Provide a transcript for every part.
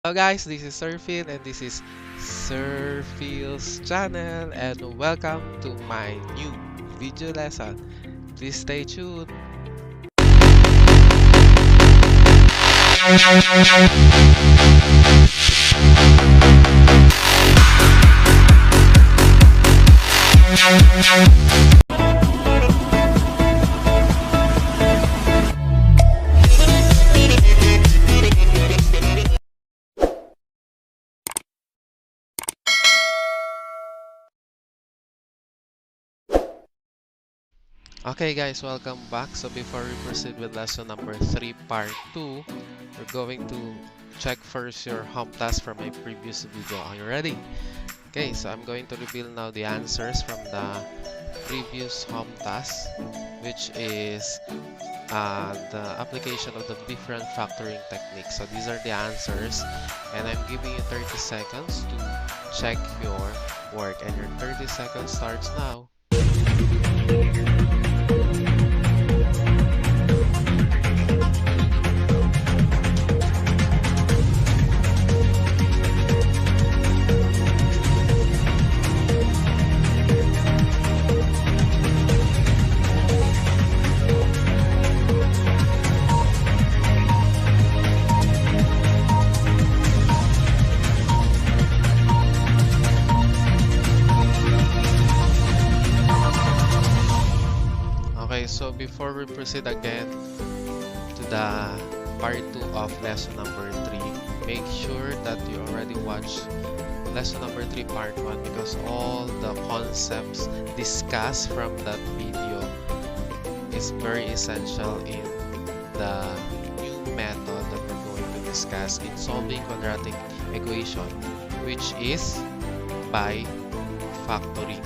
Hello guys, this is Surfil and this is Surfil's channel and welcome to my new video lesson. Please stay tuned. Okay guys, welcome back. So before we proceed with lesson number 3 part 2, we're going to check first your home task from my previous video. Are you ready? Okay, so I'm going to reveal now the answers from the previous home task, which is the application of the different factoring techniques. So these are the answers, and I'm giving you 30 seconds to check your work, and your 30 seconds starts now. Okay, so before we proceed again to the part 2 of lesson number 3, make sure that you already watched lesson number 3 part 1 because all the concepts discussed from that video is very essential in the new method that we're going to discuss in solving quadratic equation, which is by factoring.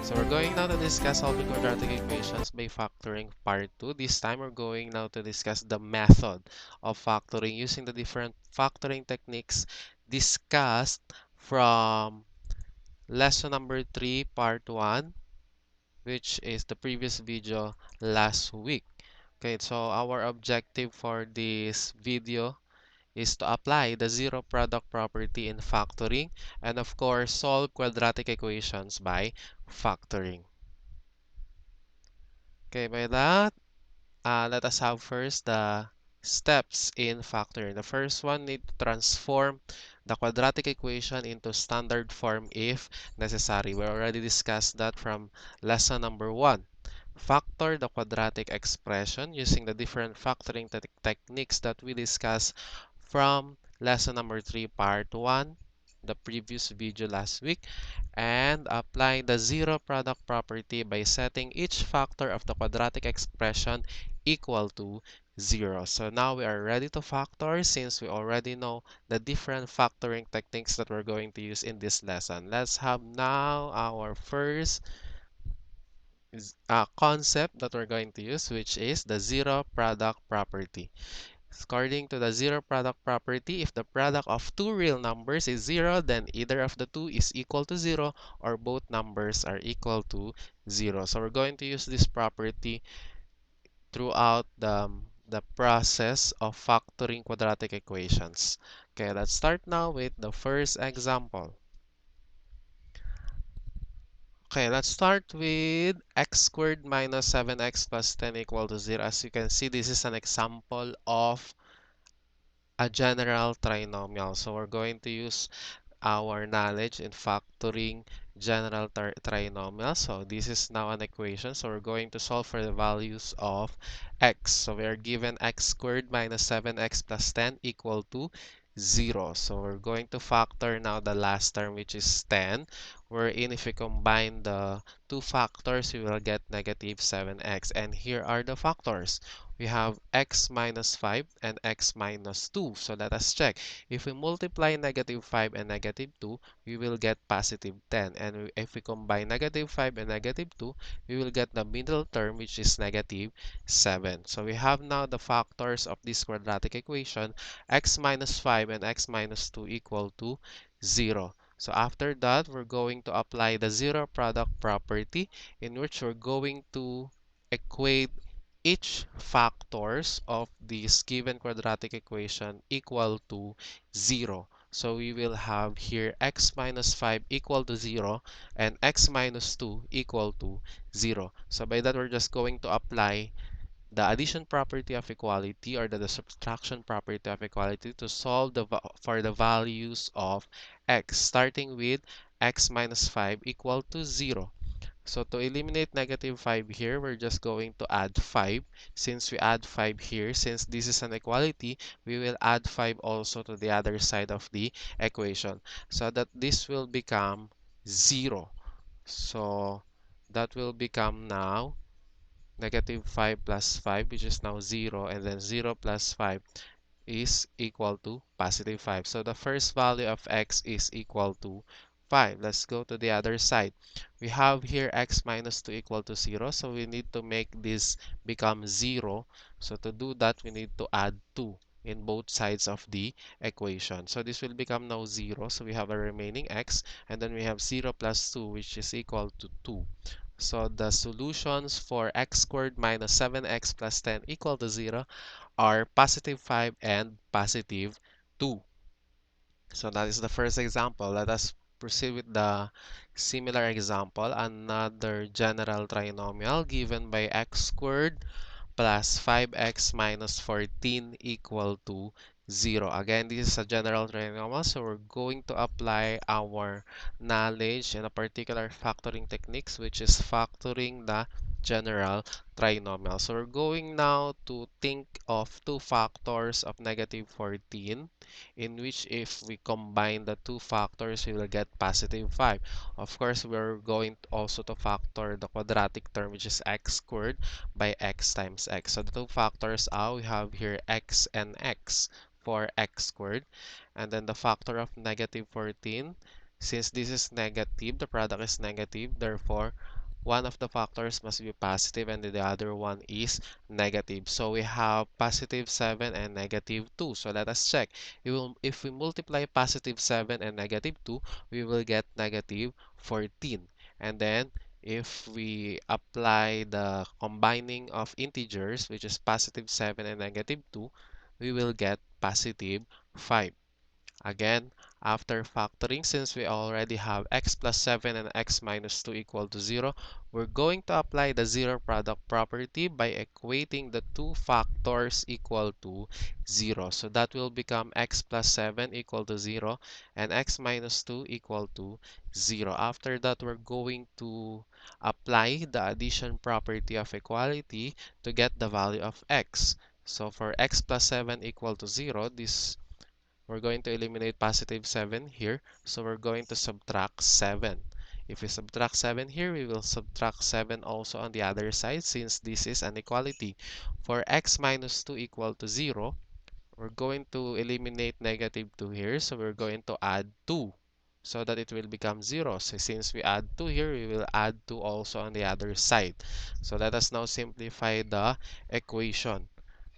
So we're going now to discuss solving quadratic equations by factoring part 2. This time we're going now to discuss the method of factoring using the different factoring techniques discussed from lesson number 3 part 1, which is the previous video last week. Okay, so our objective for this video is to apply the zero product property in factoring and of course solve quadratic equations by factoring. Okay, by that, let us have first the steps in factoring. The first one, need to transform the quadratic equation into standard form if necessary. We already discussed that from lesson number 1. Factor the quadratic expression using the different factoring techniques that we discussed from lesson number 3 part 1, the previous video last week, and apply the zero product property by setting each factor of the quadratic expression equal to 0. So now we are ready to factor since we already know the different factoring techniques that we're going to use in this lesson. Let's have now our first concept that we're going to use, which is the zero product property. According to the zero product property, if the product of two real numbers is 0, then either of the two is equal to 0 or both numbers are equal to 0. So we're going to use this property throughout the process of factoring quadratic equations. Okay, let's start now with the first example. Okay, let's start with x squared minus 7x plus 10 equal to 0. As you can see, this is an example of a general trinomial. So we're going to use our knowledge in factoring general trinomial. So this is now an equation. So we're going to solve for the values of x. So we are given x squared minus 7x plus 10 equal to 0. So we're going to factor now the last term, which is 10. Wherein if we combine the two factors, we will get negative 7x. And here are the factors. We have x minus 5 and x minus 2. So let us check. If we multiply negative 5 and negative 2, we will get positive 10. And if we combine negative 5 and negative 2, we will get the middle term, which is negative 7. So we have now the factors of this quadratic equation, x minus 5 and x minus 2 equal to 0. So after that, we're going to apply the zero product property in which we're going to equate each factors of this given quadratic equation equal to 0. So we will have here x minus 5 equal to 0 and x minus 2 equal to 0. So by that, we're just going to apply the addition property of equality or the subtraction property of equality to solve for the values of x, starting with x minus 5 equal to 0. So to eliminate negative 5 here, we're just going to add 5. Since we add 5 here, since this is an equality, we will add 5 also to the other side of the equation so that this will become 0. So that will become now negative 5 plus 5, which is now 0, and then 0 plus 5 is equal to positive 5. So the first value of x is equal to 5. Let's go to the other side. We have here x minus 2 equal to 0. So we need to make this become 0. So to do that, we need to add 2 in both sides of the equation. So this will become now 0. So we have a remaining x. And then we have 0 plus 2, which is equal to 2. So the solutions for x squared minus 7x plus 10 equal to 0 are positive 5 and positive 2. So that is the first example. Let us proceed with the similar example. Another general trinomial given by x squared plus 5x minus 14 equal to 0. Again, this is a general trinomial, so we're going to apply our knowledge in a particular factoring techniques, which is factoring the general trinomial. So we're going now to think of two factors of negative 14, in which if we combine the two factors, we will get positive 5. Of course, we're going also to factor the quadratic term, which is x squared by x times x. So the two factors are, we have here x and x for x squared. And then the factor of negative 14, since this is negative, the product is negative, therefore, one of the factors must be positive and the other one is negative. So we have positive 7 and negative 2. So let us check. If we multiply positive 7 and negative 2, we will get negative 14. And then if we apply the combining of integers, which is positive 7 and negative 2, we will get positive 5. Again, after factoring, since we already have x plus 7 and x minus 2 equal to 0, we're going to apply the zero product property by equating the two factors equal to 0. So that will become x plus 7 equal to 0 and x minus 2 equal to 0. After that, we're going to apply the addition property of equality to get the value of x. So for x plus 7 equal to 0, we're going to eliminate positive 7 here. So we're going to subtract 7. If we subtract 7 here, we will subtract 7 also on the other side since this is an equality. For x minus 2 equal to 0, we're going to eliminate negative 2 here. So we're going to add 2 so that it will become 0. So since we add 2 here, we will add 2 also on the other side. So let us now simplify the equation.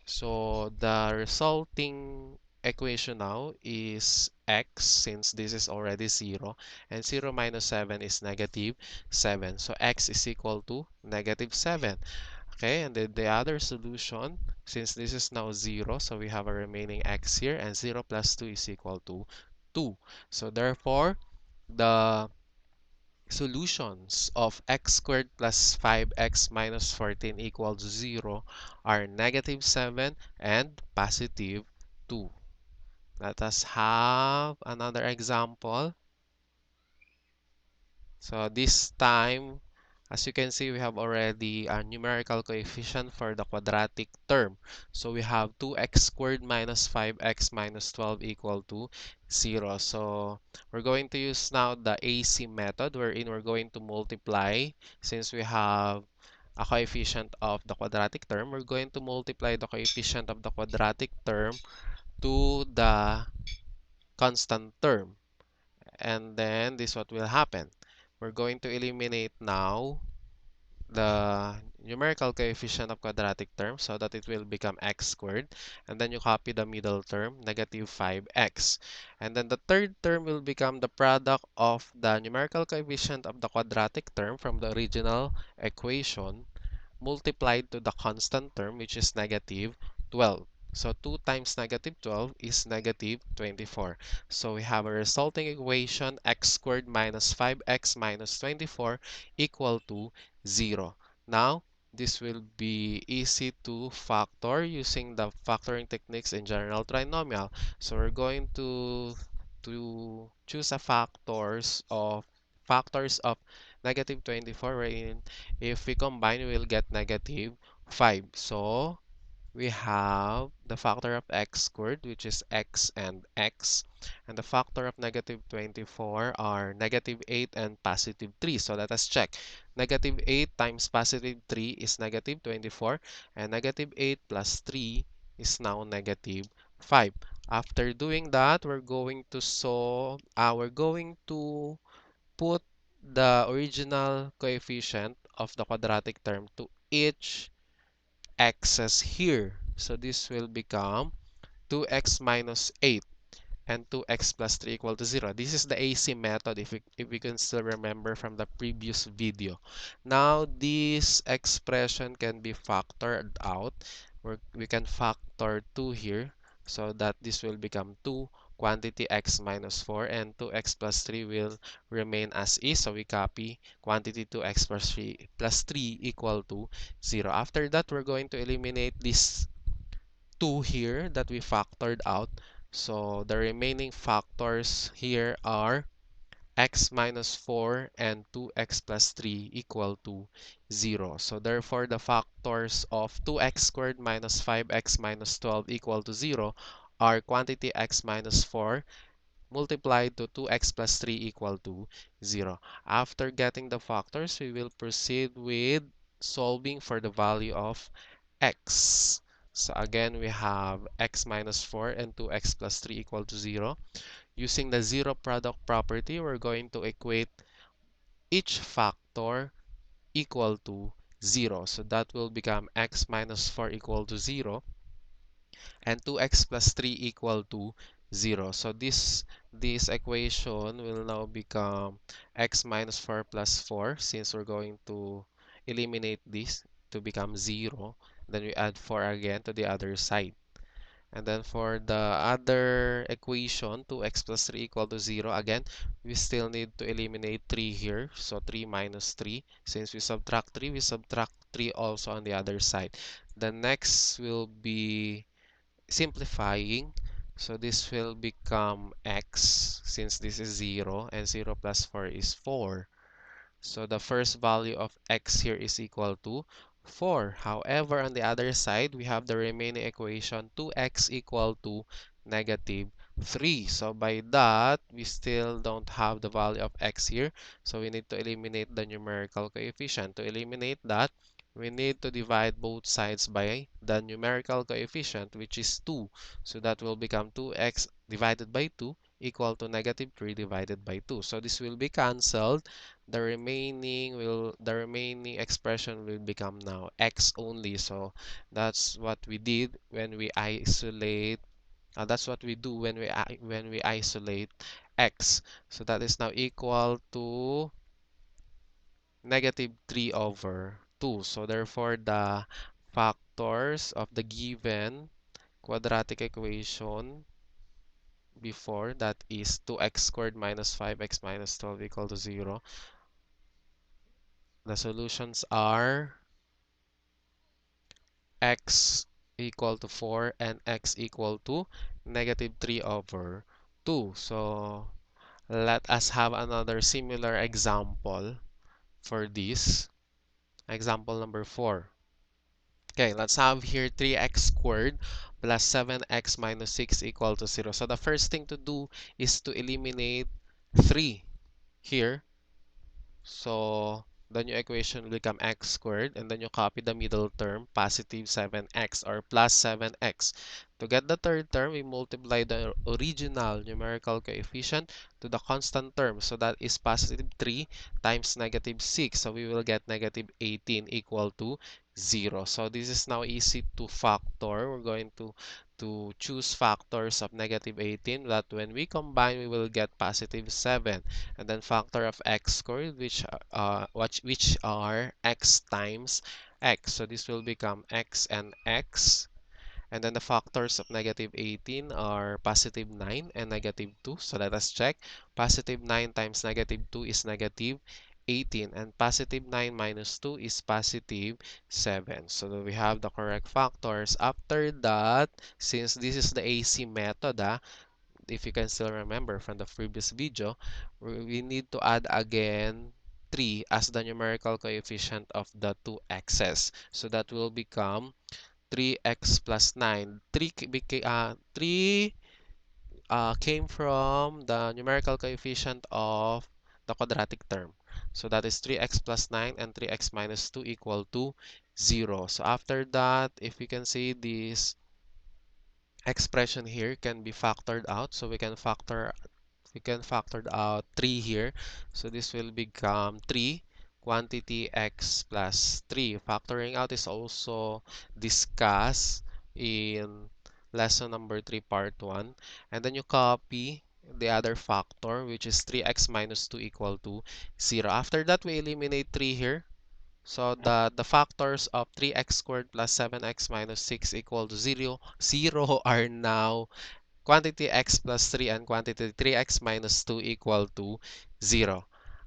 So the resulting equation now is x, since this is already 0, and 0 minus 7 is negative 7. So x is equal to negative 7. Okay, and then the other solution, since this is now 0, so we have a remaining x here, and 0 plus 2 is equal to 2. So therefore, the solutions of x squared plus 5x minus 14 equals 0 are negative 7 and positive 2. Let us have another example. So this time, as you can see, we have already a numerical coefficient for the quadratic term. So we have 2x squared minus 5x minus 12 equal to 0. So we're going to use now the AC method, wherein we're going to multiply. Since we have a coefficient of the quadratic term, we're going to multiply the coefficient of the quadratic term to the constant term. And then this what will happen. We're going to eliminate now the numerical coefficient of quadratic term so that it will become x squared. And then you copy the middle term, negative 5x. And then the third term will become the product of the numerical coefficient of the quadratic term from the original equation multiplied to the constant term, which is negative 12. So 2 times negative 12 is negative 24. So we have a resulting equation x squared minus 5x minus 24 equal to 0. Now, this will be easy to factor using the factoring techniques in general trinomial. So we're going to choose a factors of negative 24, wherein if we combine, we will get negative 5. So we have the factor of x squared, which is x and x, and the factor of negative 24 are negative 8 and positive 3. So let us check. Negative 8 times positive 3 is negative 24, and negative 8 plus 3 is now negative 5. After doing that, we're going to put the original coefficient of the quadratic term to each x's here. So this will become 2x minus 8 and 2x plus 3 equal to 0. This is the AC method if we can still remember from the previous video. Now this expression can be factored out. We can factor 2 here so that this will become 2 quantity x minus 4 and 2x plus 3 will remain as is. So we copy quantity 2x plus 3 equal to 0. After that, we're going to eliminate this 2 here that we factored out. So the remaining factors here are x minus 4 and 2x plus 3 equal to 0. So therefore, the factors of 2x squared minus 5x minus 12 equal to 0 are quantity x minus 4 multiplied to 2x plus 3 equal to 0. After getting the factors, we will proceed with solving for the value of x. So again, we have x minus 4 and 2x plus 3 equal to 0. Using the zero product property, we're going to equate each factor equal to 0. So that will become x minus 4 equal to 0 and 2x plus 3 equal to 0. So this equation will now become x minus 4 plus 4, since we're going to eliminate this to become 0. Then we add 4 again to the other side. And then for the other equation, 2x plus 3 equal to 0, again, we still need to eliminate 3 here. So 3 minus 3. Since we subtract 3, we subtract 3 also on the other side. The next will be simplifying. So this will become x, since this is 0, and 0 plus 4 is 4. So the first value of x here is equal to 4. However, on the other side, we have the remaining equation 2x equal to negative 3. So by that, we still don't have the value of x here. So we need to eliminate the numerical coefficient. To eliminate that, we need to divide both sides by the numerical coefficient, which is 2. So that will become 2x divided by 2 equal to negative 3 divided by 2. So this will be cancelled. The remaining expression will become now x only. So that's what we did when we isolate that's what we do when we isolate x. So that is now equal to negative 3 over 2. So therefore, the factors of the given quadratic equation before, that is 2x squared minus 5x minus 12 equal to 0. The solutions are x equal to 4 and x equal to negative 3 over 2. So let us have another similar example for this. Example number 4. Okay, let's have here 3x squared plus 7x minus 6 equal to 0. So the first thing to do is to eliminate 3 here. So the new equation will become x squared, and then you copy the middle term, positive 7x or plus 7x. To get the third term, we multiply the original numerical coefficient to the constant term. So that is positive 3 times negative 6. So we will get negative 18 equal to 0. So this is now easy to factor. We're going to choose factors of negative 18, that when we combine, we will get positive 7. And then factor of x squared, which are x times x. So this will become x and x. And then the factors of negative 18 are positive 9 and negative 2. So let us check. Positive 9 times negative 2 is negative 18. And positive 9 minus 2 is positive 7. So we have the correct factors. After that, since this is the AC method, if you can still remember from the previous video, we need to add again 3 as the numerical coefficient of the two x's. So that will become 3x plus 9. 3 came from the numerical coefficient of the quadratic term. So that is 3x plus 9 and 3x minus 2 equal to 0. So after that, if we can see this expression here can be factored out. So we can factor out 3 here. So this will become 3 quantity x plus 3. Factoring out is also discussed in lesson number 3 part 1. And then you copy the other factor, which is 3x minus 2 equal to 0. After that, we eliminate 3 here. So the factors of 3x squared plus 7x minus 6 equal to 0, 0 are now quantity x plus 3 and quantity 3x minus 2 equal to 0.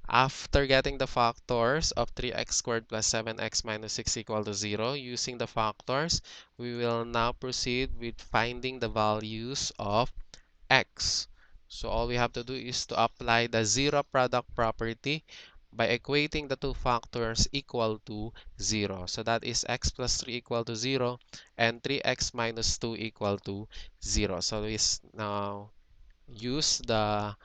After getting the factors of 3x squared plus 7x minus 6 equal to 0, using the factors, we will now proceed with finding the values of x. So all we have to do is to apply the zero product property by equating the two factors equal to 0. So that is x plus 3 equal to 0 and 3x minus 2 equal to 0. So we now use the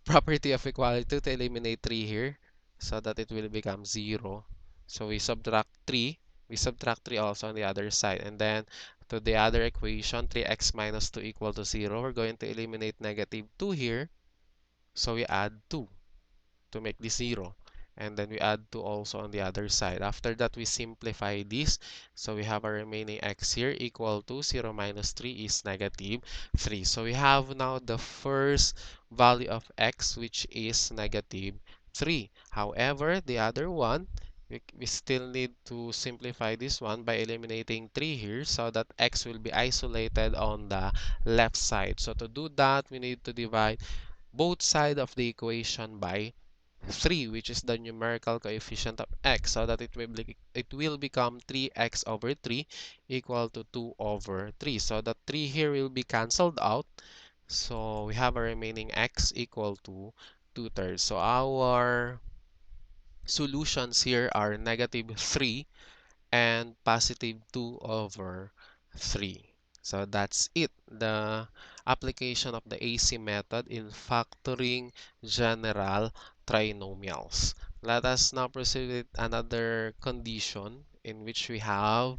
property of equality to eliminate 3 here so that it will become 0. So we subtract 3. We subtract 3 also on the other side. And then to the other equation, 3x minus 2 equal to 0, we're going to eliminate negative 2 here. So we add 2 to make this 0. And then we add 2 also on the other side. After that, we simplify this. So we have our remaining x here equal to 0 minus 3 is negative 3. So we have now the first value of x, which is negative 3. However, the other one, we still need to simplify this one by eliminating 3 here so that x will be isolated on the left side. So to do that, we need to divide both sides of the equation by 3, which is the numerical coefficient of x, so that it will become 3x over 3 equal to 2 over 3. So the 3 here will be cancelled out. So we have a remaining x equal to 2/3. So our solutions here are negative 3 and positive 2 over 3. So that's it. The application of the AC method in factoring general trinomials. Let us now proceed with another condition in which we have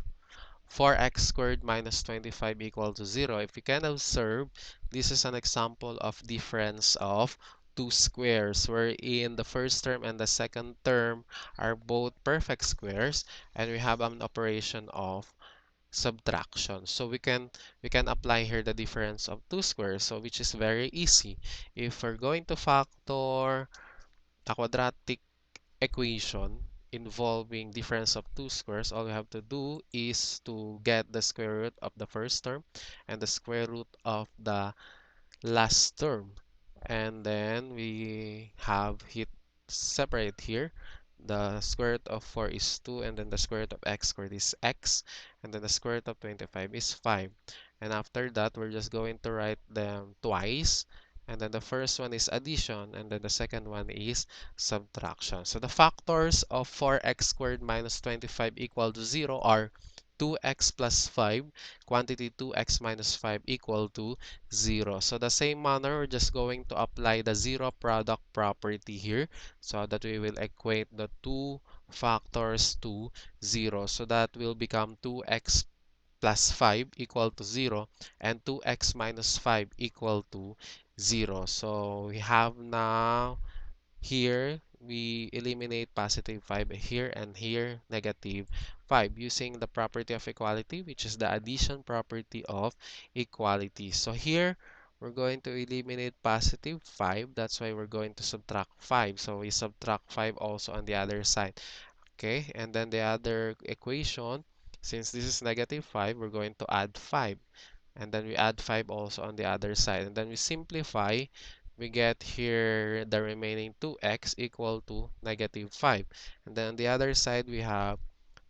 4x squared minus 25 equal to 0. If you can observe, this is an example of difference of two squares, wherein the first term and the second term are both perfect squares, and we have an operation of subtraction. So we can apply here the difference of two squares, so which is very easy. If we're going to factor a quadratic equation involving difference of two squares, all we have to do is to get the square root of the first term and the square root of the last term. And then we have it separate here. The square root of 4 is 2, and then the square root of x squared is x, and then the square root of 25 is 5. And after that, we're just going to write them twice. And then the first one is addition, and then the second one is subtraction. So the factors of 4x squared minus 25 equal to 0 are 2x plus 5, quantity 2x minus 5 equal to 0. So the same manner, we're just going to apply the zero product property here so that we will equate the two factors to 0. So that will become 2x plus 5 equal to 0 and 2x minus 5 equal to 0. So we have now here we eliminate positive 5 here, and here negative 5 using the property of equality, which is the addition property of equality. So here we're going to eliminate positive 5. That's why we're going to subtract 5. So we subtract 5 also on the other side. Okay, and then the other equation, since this is negative 5, we're going to add 5. And then we add 5 also on the other side. And then we simplify. We get here the remaining 2x equal to negative 5. And then on the other side, we have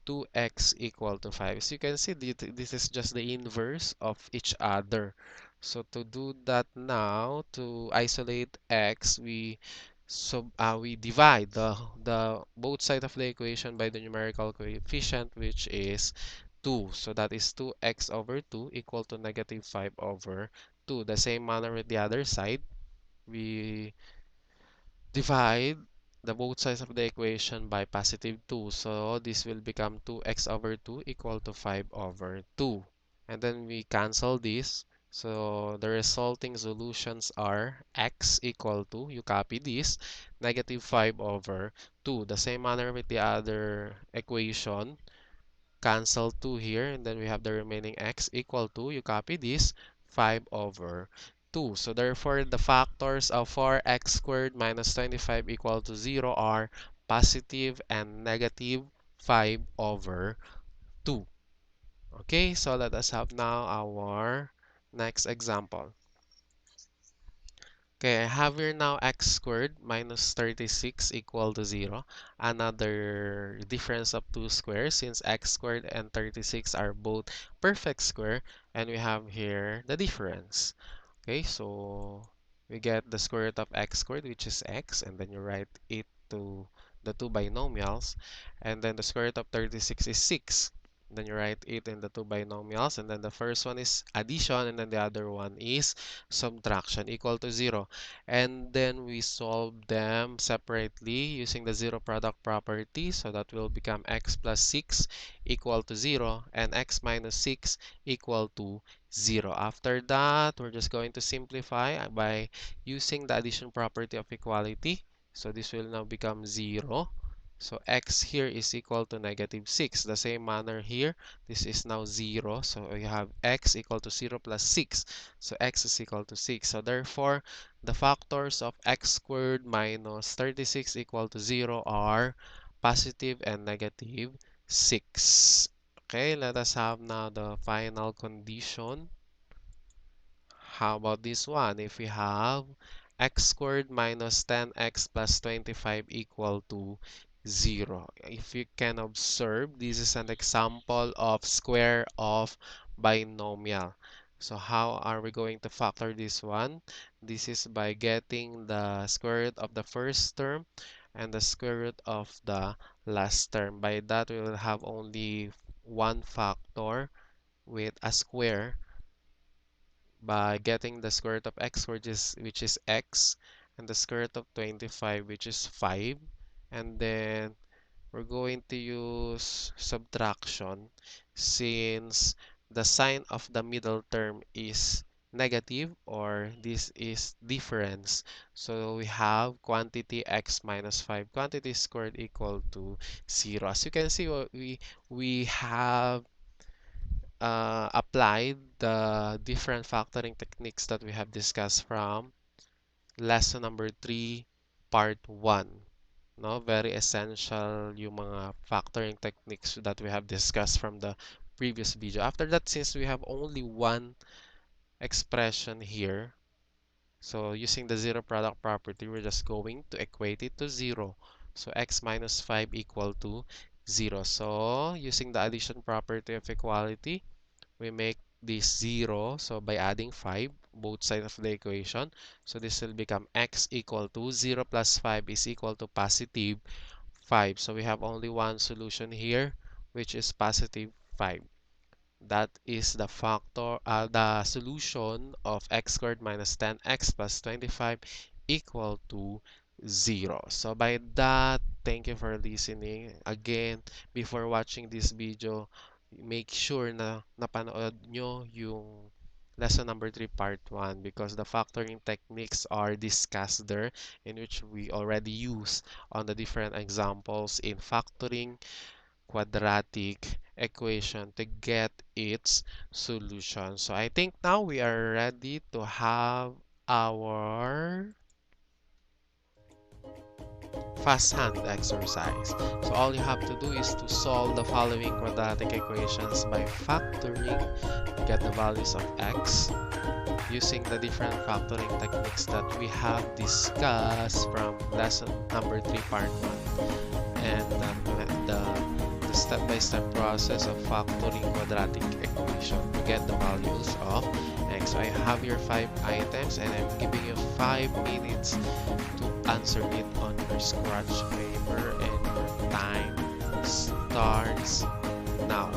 2x equal to 5. As you can see, this is just the inverse of each other. So to do that now, to isolate x, we divide the both sides of the equation by the numerical coefficient, which is 2. So that is 2x over 2 equal to negative 5 over 2. The same manner with the other side, we divide the both sides of the equation by positive 2. So this will become 2x over 2 equal to 5 over 2. And then we cancel this. So the resulting solutions are x equal to, you copy this, negative 5 over 2. The same manner with the other equation, cancel 2 here, and then we have the remaining x equal to, you copy this, 5 over 2. So therefore, the factors of 4x squared minus 25 equal to 0 are positive and negative 5 over 2. Okay, so let us have now our next example. Okay, I have here now x squared minus 36 equal to 0. Another difference of two squares, since x squared and 36 are both perfect square, and we have here the difference. Okay, so we get the square root of x squared, which is x, and then you write it to the two binomials, and then the square root of 36 is 6. Then you write it in the two binomials, and then the first one is addition, and then the other one is subtraction equal to 0. And then we solve them separately using the zero product property, so that will become x plus 6 equal to 0, and x minus 6 equal to 0. After that, we're just going to simplify by using the addition property of equality. So this will now become 0. So x here is equal to negative 6. The same manner here, this is now 0. So we have x equal to 0 plus 6. So x is equal to 6. So therefore, the factors of x squared minus 36 equal to 0 are positive and negative 6. Okay, let us have now the final condition. How about this one? If we have x squared minus 10x plus 25 equal to 0. If you can observe, this is an example of square of binomial. So how are we going to factor this one? This is by getting the square root of the first term and the square root of the last term. By that, we will have only one factor with a square by getting the square root of x, which is x, and the square root of 25, which is 5. And then we're going to use subtraction, since the sign of the middle term is negative, or this is difference. So we have quantity x minus 5, quantity squared equal to 0. As you can see, we have applied the different factoring techniques that we have discussed from lesson number 3, part 1. No, very essential yung mga factoring techniques that we have discussed from the previous video. After that, since we have only one expression here, so using the zero product property, we're just going to equate it to 0. So x minus 5 equal to 0. So using the addition property of equality, we make this 0. So by adding 5, both sides of the equation, so this will become x equal to 0 plus 5 is equal to positive 5. So we have only one solution here, which is positive 5. That is the solution of x squared minus 10x plus 25 equal to 0. So by that, thank you for listening. Again, before watching this video, make sure na napanood nyo yung lesson number 3 part 1, because the factoring techniques are discussed there, in which we already use on the different examples in factoring quadratic equation to get its solution. So I think now we are ready to have our fast hand exercise. So all you have to do is to solve the following quadratic equations by factoring, get the values of x using the different factoring techniques that we have discussed from lesson number 3 part 1, and the step-by-step process of factoring quadratic equation to get the values of x. So I have your 5 items and I'm giving you 5 minutes to answer it on your scratch paper, and your time starts now.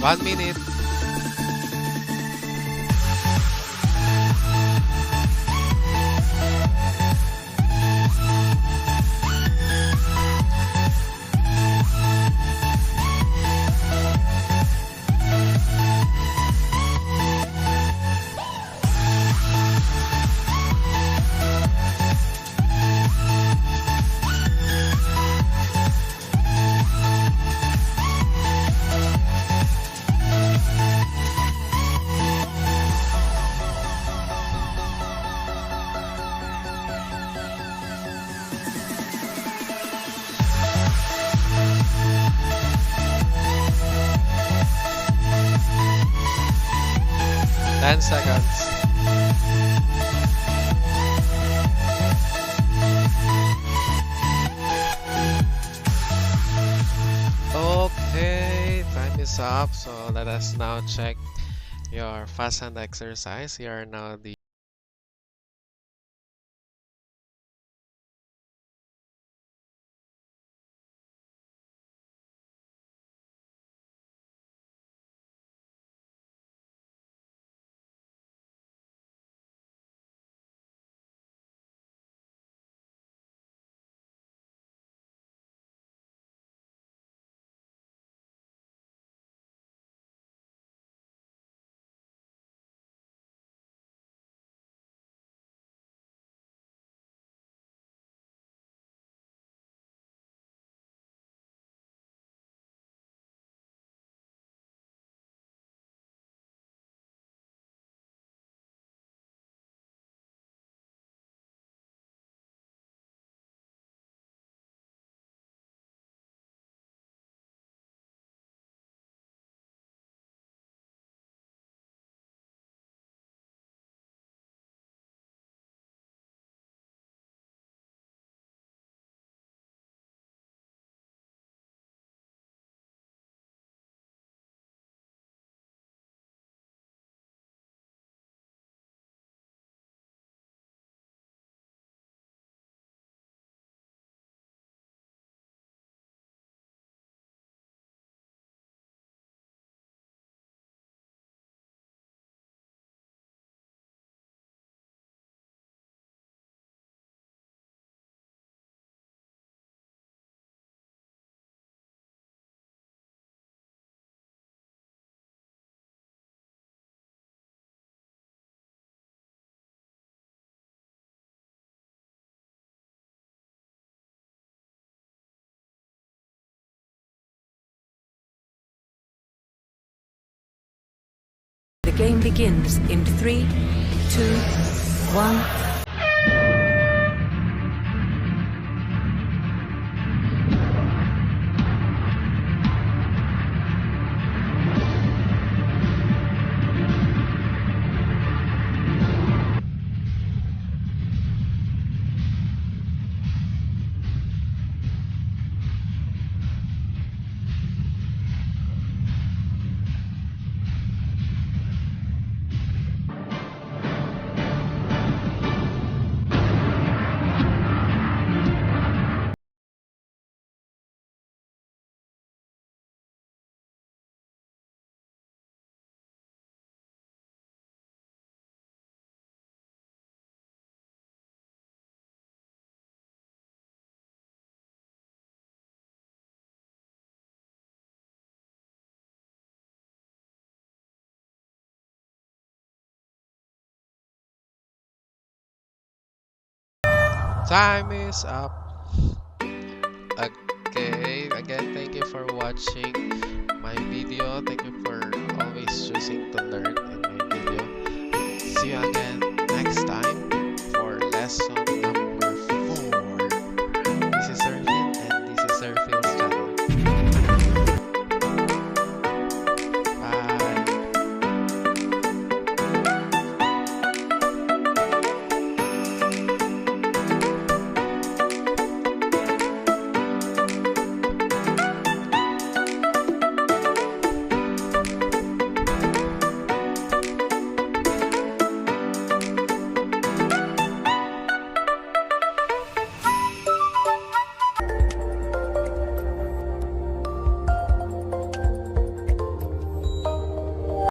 One minute. 10 seconds. Okay, time is up. So let us now check your fast hand exercise. Here are now the The game begins in 3, 2, 1. time is up. Okay, again, thank you for watching my video. Thank you for always choosing to learn in my video. See you again.